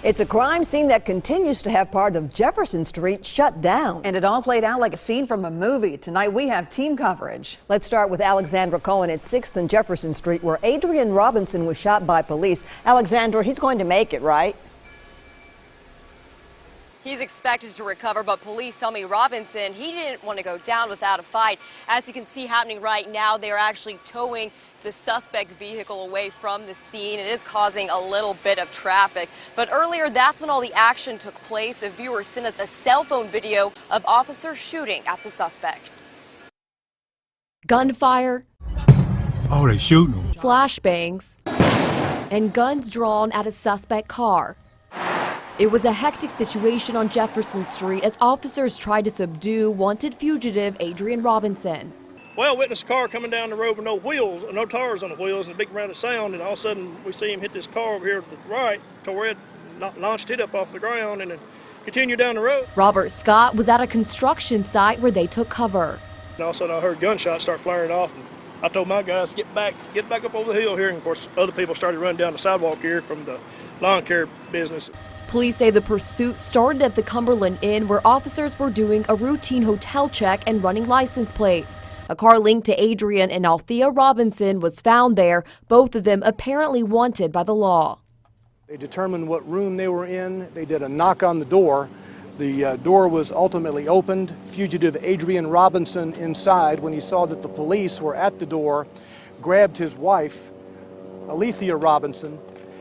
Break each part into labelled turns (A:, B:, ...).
A: It's a crime scene that continues to have part of Jefferson Street shut down.
B: And it all played out like a scene from a movie. Tonight we have team coverage.
A: Let's start with Alexandra Cohen at 6th and Jefferson Street, where Adrian Robinson was shot by police. Alexandra, he's going to make it, right?
C: He's expected to recover, but police tell me Robinson, he didn't want to go down without a fight. As you can see happening right now, they're actually towing the suspect vehicle away from the scene. It is causing a little bit of traffic. But earlier, that's when all the action took place. A viewer sent us a cell phone video of officers shooting at the suspect.
D: Gunfire.
E: Oh, they shooting them.
D: Flashbangs. And guns drawn at a suspect car. It was a hectic situation on Jefferson Street as officers tried to subdue wanted fugitive Adrian Robinson.
F: Well, witnessed a car coming down the road with no wheels, no tires on the wheels, and a big round of sound, and all of a sudden we see him hit this car over here to the right, tore it, launched it up off the ground, and then continued down the road.
D: Robert Scott was at a construction site where they took cover.
F: And all of a sudden I heard gunshots start flaring off, and I told my guys, get back up over the hill here, and of course other people started running down the sidewalk here from the lawn care business.
D: Police say the pursuit started at the Cumberland Inn, where officers were doing a routine hotel check and running license plates. A car linked to Adrian and Althea Robinson was found there, both of them apparently wanted by the law.
G: They determined what room they were in. They did a knock on the door. The door was ultimately opened. Fugitive Adrian Robinson inside, when he saw that the police were at the door, grabbed his wife, Althea Robinson,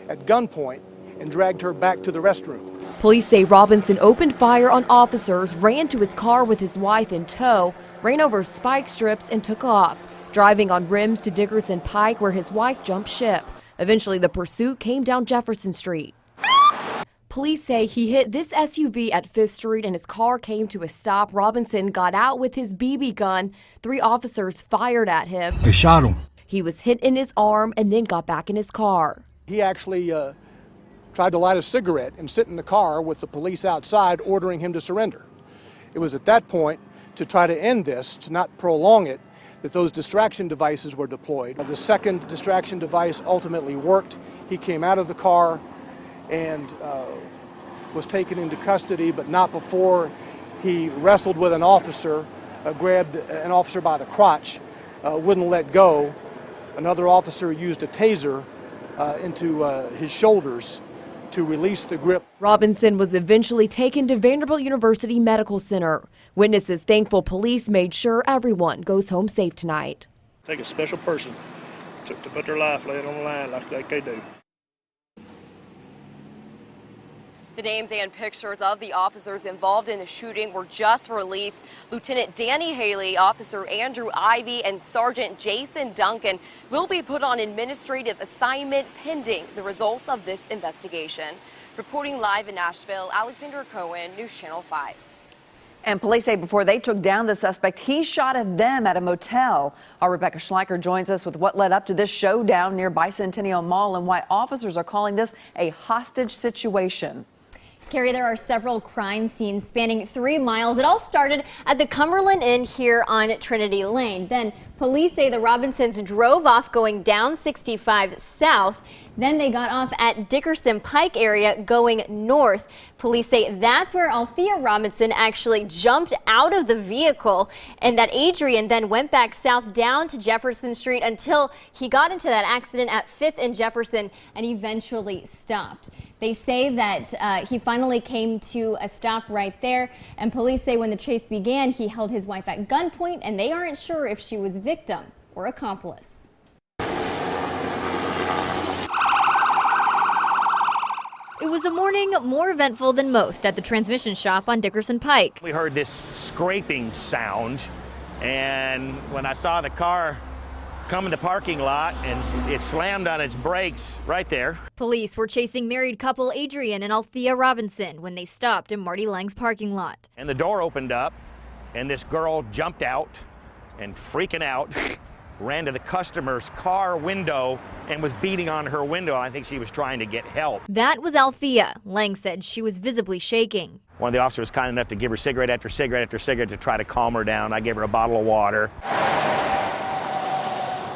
G: at gunpoint and dragged her back to the restroom.
D: Police say Robinson opened fire on officers, ran to his car with his wife in tow, ran over spike strips and took off, driving on rims to Dickerson Pike where his wife jumped ship. Eventually the pursuit came down Jefferson Street. Police say he hit this SUV at 5th Street and his car came to a stop. Robinson got out with his BB gun. 3 officers fired at him.
E: They shot him.
D: He was hit in his arm and then got back in his car.
G: He actually tried to light a cigarette and sit in the car with the police outside ordering him to surrender. It was at that point, to try to end this, to not prolong it, that those distraction devices were deployed. The second distraction device ultimately worked. He came out of the car and was taken into custody, but not before he wrestled with an officer, grabbed an officer by the crotch, wouldn't let go. Another officer used a taser into his shoulders to release the grip.
D: Robinson was eventually taken to Vanderbilt University Medical Center. Witnesses thankful police made sure everyone goes home safe tonight.
F: Take a special person to put their life laying on the line like they do.
C: The names and pictures of the officers involved in the shooting were just released. Lieutenant Danny Haley, Officer Andrew Ivy, and Sergeant Jason Duncan will be put on administrative assignment pending the results of this investigation. Reporting live in Nashville, Alexandra Cohen, News Channel 5.
B: And police say before they took down the suspect, he shot at them at a motel. Our Rebecca Schleicher joins us with what led up to this showdown near Bicentennial Mall and why officers are calling this a hostage situation.
H: Carrie, there are several crime scenes spanning 3 miles. It all started at the Cumberland Inn here on Trinity Lane. Then police say the Robinsons drove off going down 65 south. Then they got off at Dickerson Pike area going north. Police say that's where Althea Robinson actually jumped out of the vehicle and that Adrian then went back south down to Jefferson Street until he got into that accident at 5th and Jefferson and eventually stopped. They say that he finally came to a stop right there, and police say when the chase began, he held his wife at gunpoint, and they aren't sure if she was victim or accomplice. It was a morning more eventful than most at the transmission shop on Dickerson Pike.
I: We heard this scraping sound, and when I saw the car come in the parking lot and it slammed on its brakes right there.
H: Police were chasing married couple Adrian and Althea Robinson when they stopped in Marty Lang's parking lot.
I: And the door opened up and this girl jumped out and freaking out ran to the customer's car window and was beating on her window. I think she was trying to get help.
H: That was Althea. Lang said she was visibly shaking.
I: One of the officers was kind enough to give her cigarette after cigarette after cigarette to try to calm her down. I gave her a bottle of water.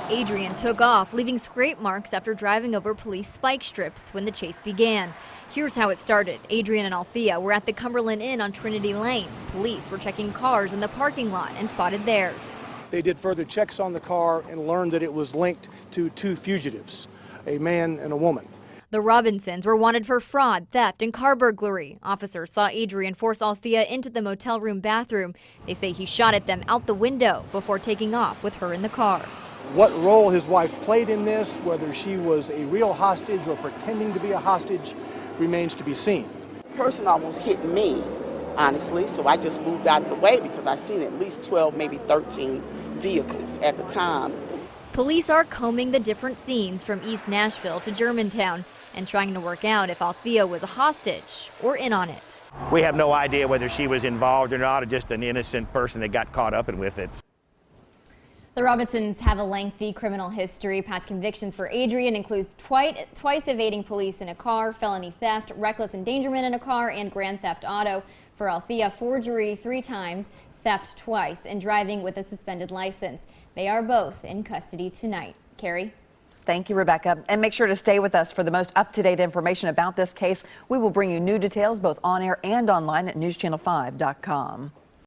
H: Adrian took off, leaving scrape marks after driving over police spike strips when the chase began. Here's how it started. Adrian and Althea were at the Cumberland Inn on Trinity Lane. Police were checking cars in the parking lot and spotted theirs.
G: They did further checks on the car and learned that it was linked to two fugitives, a man and a woman.
H: The Robinsons were wanted for fraud, theft, and car burglary. Officers saw Adrian force Althea into the motel room bathroom. They say he shot at them out the window before taking off with her in the car.
G: What role his wife played in this, whether she was a real hostage or pretending to be a hostage, remains to be seen.
J: The person almost hit me, honestly, so I just moved out of the way because I seen at least 12, maybe 13 vehicles at the time.
H: Police are combing the different scenes from East Nashville to Germantown and trying to work out if Althea was a hostage or in on it.
I: We have no idea whether she was involved or not, or just an innocent person that got caught up in with it.
H: The Robinsons have a lengthy criminal history. Past convictions for Adrian include twice evading police in a car, felony theft, reckless endangerment in a car, and grand theft auto. For Althea, forgery 3 times, theft twice, and driving with a suspended license. They are both in custody tonight. Carrie?
B: Thank you, Rebecca. And make sure to stay with us for the most up-to-date information about this case. We will bring you new details both on air and online at newschannel5.com.